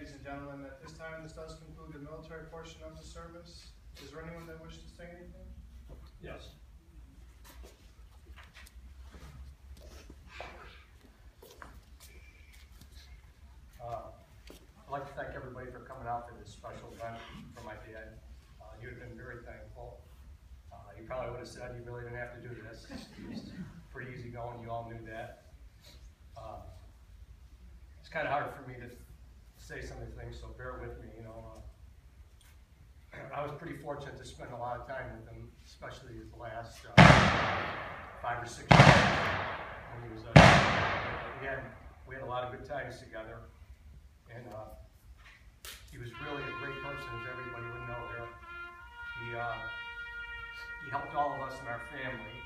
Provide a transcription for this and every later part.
ladies and gentlemen, at this time, this does conclude the military portion of the service. Is there anyone that wishes to say anything? Yes. I'd like to thank everybody for coming out for this special event for my dad. You have been very thankful. You probably would have said you really didn't have to do this. He was pretty easy going, you all knew that. It's kind of hard for me to say some of the things, so bear with me, you know. I was pretty fortunate to spend a lot of time with him, especially the last 5 or 6 years when he was again, we had a lot of good times together, and he was really a great person, as everybody would know here. He helped all of us in our family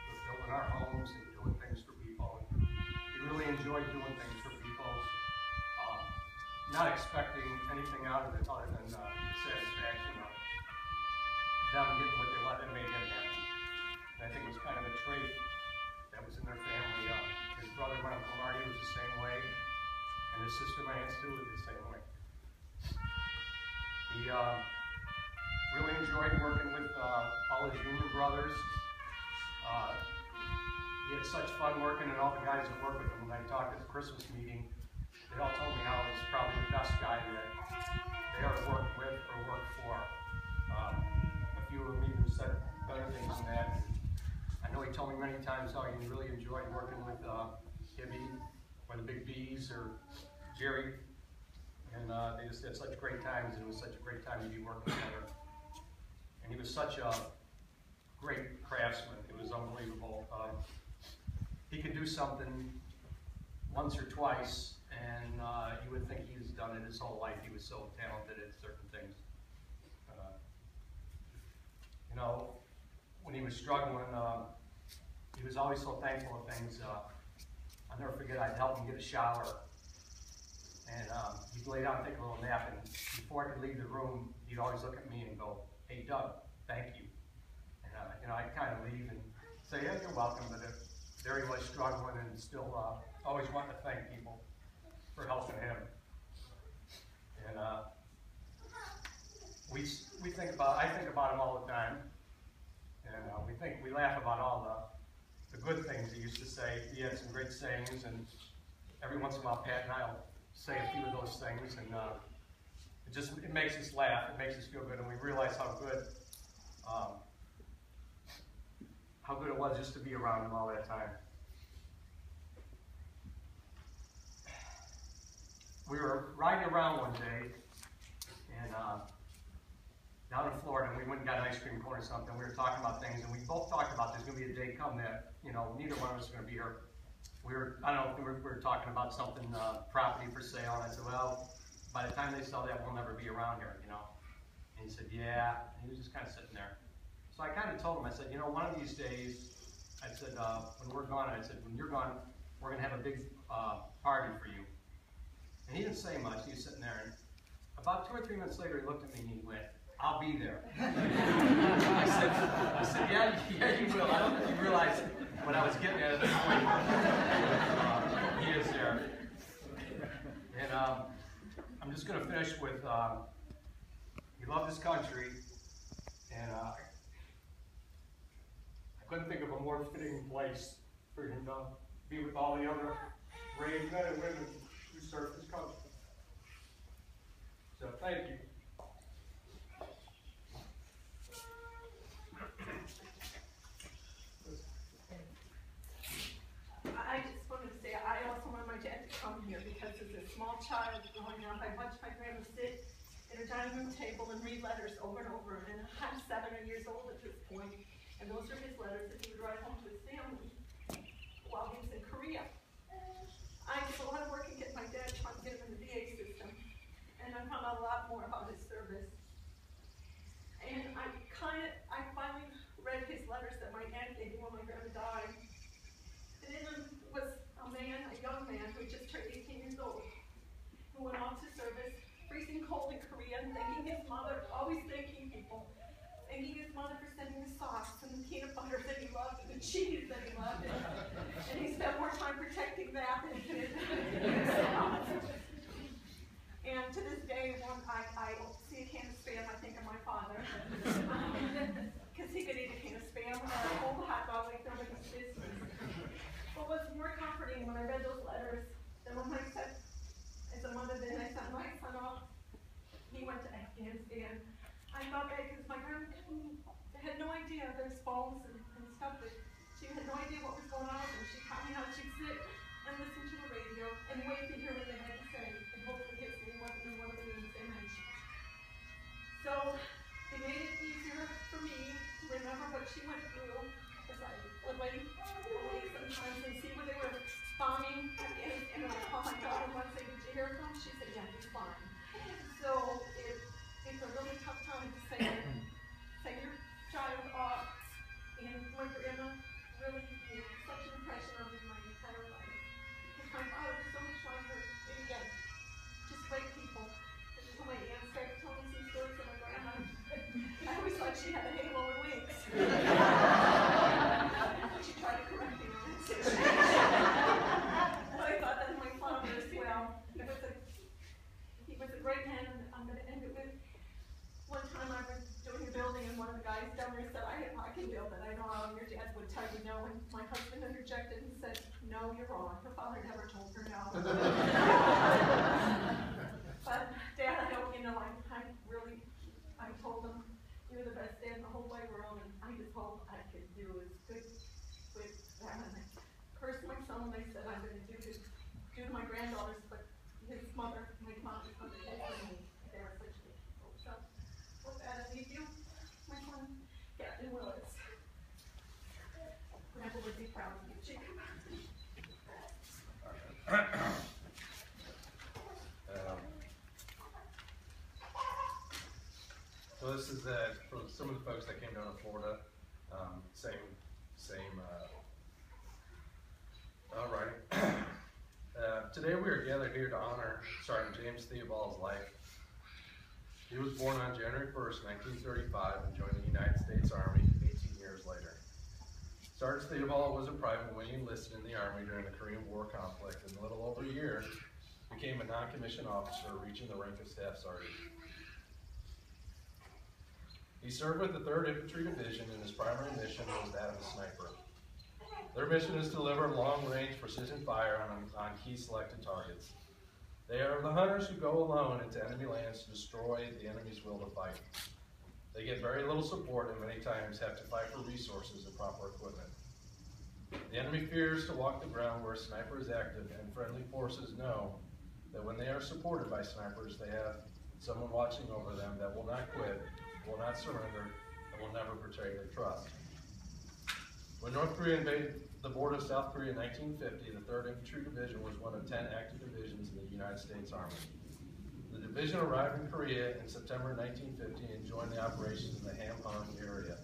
with building our homes and doing things for people. And he really enjoyed doing things for people, not expecting anything out of it other than the satisfaction of them getting what they wanted that made him happy. And I think it was kind of a trait that was in their family. His brother, my Uncle Marty, was the same way, and his sister, my Aunt Sue, was the same way. He really enjoyed working with all his union brothers. He had such fun working, and all the guys that worked with him. When I talked at the Christmas meeting, they all told me how he was probably the best guy that they ever worked with or worked for. A few of them even said better things than that. I know he told me many times how he really enjoyed working with Hibby, or the Big B's, or Jerry. And they just had such great times, and it was such a great time to be working together. And he was such a great craftsman. It was unbelievable. He could do something once or twice, and you would think he's done it his whole life. He was so talented at certain things. You know, when he was struggling, he was always so thankful of things. I'll never forget, I'd help him get a shower. And he'd lay down and take a little nap, and before I could leave the room, he'd always look at me and go, "Hey, Doug, thank you." And you know, I'd kind of leave and say, "Yeah, you're welcome," but there he was struggling and still always wanting to thank people for helping him. And I think about him all the time, and we laugh about all the good things he used to say. He had some great sayings, and every once in a while, Pat and I'll say a few of those things, and it makes us laugh. It makes us feel good, and we realize how good it was just to be around him all that time. We were riding around one day, and down in Florida, and we went and got an ice cream cone or something. We were talking about things, and we both talked about there's going to be a day come that, you know, neither one of us is going to be here. I don't know if we were talking about something, property for sale, and I said, well, by the time they sell that, we'll never be around here, you know. And he said, yeah, and he was just kind of sitting there. So I kind of told him, I said, you know, one of these days, I said, when we're gone, I said, when you're gone, we're going to have a big party for you. And he didn't say much, he was sitting there, and about 2 or 3 minutes later, he looked at me and he went, "I'll be there." I said, yeah, you will. I don't think you realize what I was getting at this point. He is there. And I'm just going to finish with, he loved his country, and I couldn't think of a more fitting place for him to be with all the other brave men and women who served his country. So thank you. I just wanted to say, I also wanted my dad to come here because as a small child growing up, I watched my grandma sit at her dining room table and read letters over and over. And I'm 7 years old at this point, and those are his letters that he would write home to his family while he was in Korea. I did a lot of work in getting my dad trying to get him in the VA system, and I found out a lot more about his service. And I finally read his letters that my aunt gave me when my grandma died. And in them was a young man who just turned 18 years old, who went off to service, freezing cold in Korea, and thanking his mother, always thanking people, thanking his mother for sending the sauce and the peanut butter that he loved and the cheese that he loved. And he spent more time protecting that than himself. And to this comforting when I read those letters. And when I said, as a mother, then I sent my son off. He went to Afghanistan. I thought that because my grandma had no idea there's phones and stuff, that she had no idea what was going on, and she taught me how she'd sit and listen to the radio and wait to hear what they had to say, and hopefully his name wasn't in one of the names they mentioned. So it made it easier for me to remember what she went through, as I would wait sometimes and see where they were bombing Afghanistan, and I called my daughter once and say, did you hear from him? She said, yeah, he's fine. So it's a really tough time to say your child off, and my grandma really made such an impression on me my entire life. Because my father was so much longer, and again, just great people. And so my aunt started telling me some stories of my grandma. I always thought she had a halo and wings. She tried to correct me on that too. But I thought that my father as well. He was a great man, and I'm going to end it with one time I was doing a building, and one of the guys down there said, I can build it. I know how your dad would tell you no. And my husband interjected and said, no, you're wrong. Her father never told her no. But Dad, I don't, I told him, you're the best dad in the whole wide world, and I just hope I could do as good with that. And I cursed my son when I said I'm going to do to my granddaughters, but his mother, my mom's mother, did for me. They were such good people. So, with that, I leave you, my son, Captain Willis. Grandpa would be proud of you, Chief. So this is for some of the folks that came down to Florida, all right. Today we are gathered here to honor Sergeant James Theobald's life. He was born on January 1st, 1935 and joined the United States Army 18 years later. Sergeant Theobald was a private when he enlisted in the Army during the Korean War conflict, and in a little over a year became a non-commissioned officer, reaching the rank of Staff Sergeant. He served with the 3rd Infantry Division, and his primary mission was that of a sniper. Their mission is to deliver long-range precision fire on key selected targets. They are the hunters who go alone into enemy lands to destroy the enemy's will to fight. They get very little support and many times have to fight for resources and proper equipment. The enemy fears to walk the ground where a sniper is active, and friendly forces know that when they are supported by snipers, they have someone watching over them that will not quit, will not surrender, and will never betray their trust. When North Korea invaded the border of South Korea in 1950, the 3rd Infantry Division was one of 10 active divisions in the United States Army. The division arrived in Korea in September 1950 and joined the operations in the Hamhung area.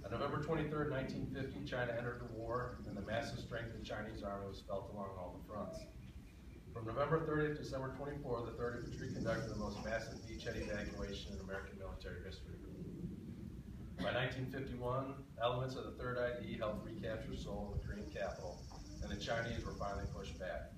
On November 23, 1950, China entered the war, and the massive strength of the Chinese army was felt along all the fronts. From November 30th to December 24, the 3rd Infantry conducted the most massive beachhead evacuation in American military history. By 1951, elements of the 3rd IE helped recapture Seoul, the Korean capital, and the Chinese were finally pushed back.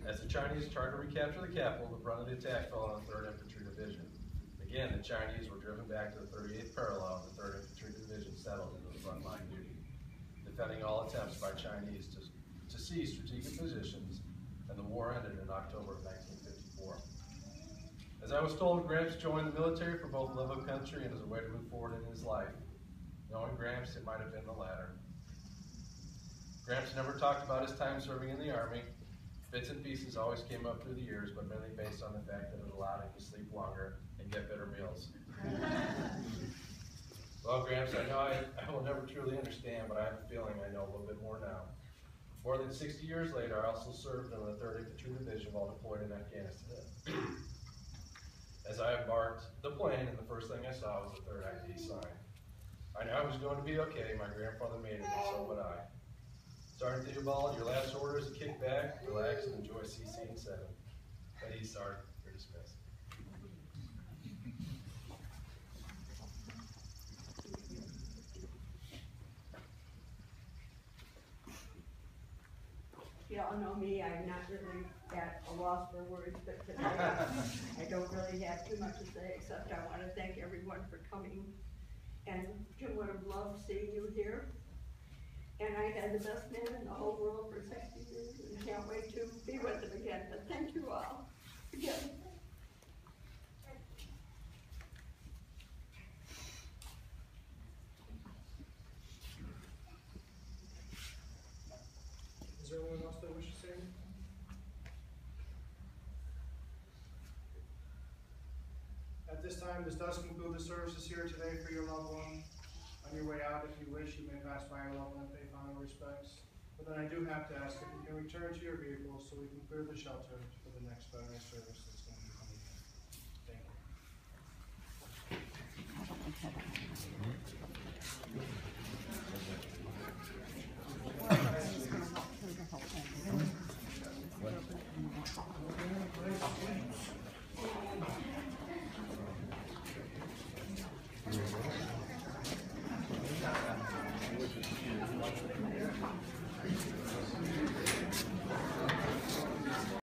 As the Chinese tried to recapture the capital, the brunt of the attack fell on the 3rd Infantry Division. Again, the Chinese were driven back to the 38th parallel, and the 3rd Infantry Division settled into the front line duty, defending all attempts by Chinese to seize strategic positions, and the war ended in October of 1954. As I was told, Gramps joined the military for both love of country and as a way to move forward in his life. Knowing Gramps, it might have been the latter. Gramps never talked about his time serving in the Army. Bits and pieces always came up through the years, but mainly based on the fact that it allowed him to sleep longer and get better meals. Well, Gramps, I know I will never truly understand, but I have a feeling I know a little bit more now. More than 60 years later, I also served in the 3rd Infantry Division while deployed in Afghanistan. As I embarked the plane, and the first thing I saw was the 3rd ID sign. I knew I was going to be okay. My grandfather made it, and so would I. Sergeant Theobald, your last order is to kick back, relax, and enjoy CC and 7. At ease, Sergeant. You're dismissed. Y'all know me, I'm not really at a loss for words, but today I don't really have too much to say, except I want to thank everyone for coming. And Jim would have loved seeing you here. And I had the best man in the whole world for 60 else that wish to say anything? At this time, this does conclude the services here today for your loved one. On your way out, if you wish, you may pass by your loved one and pay final respects. But then I do have to ask if you can return to your vehicles so we can clear the shelter for the next veteran service that's going to be coming in. Thank you.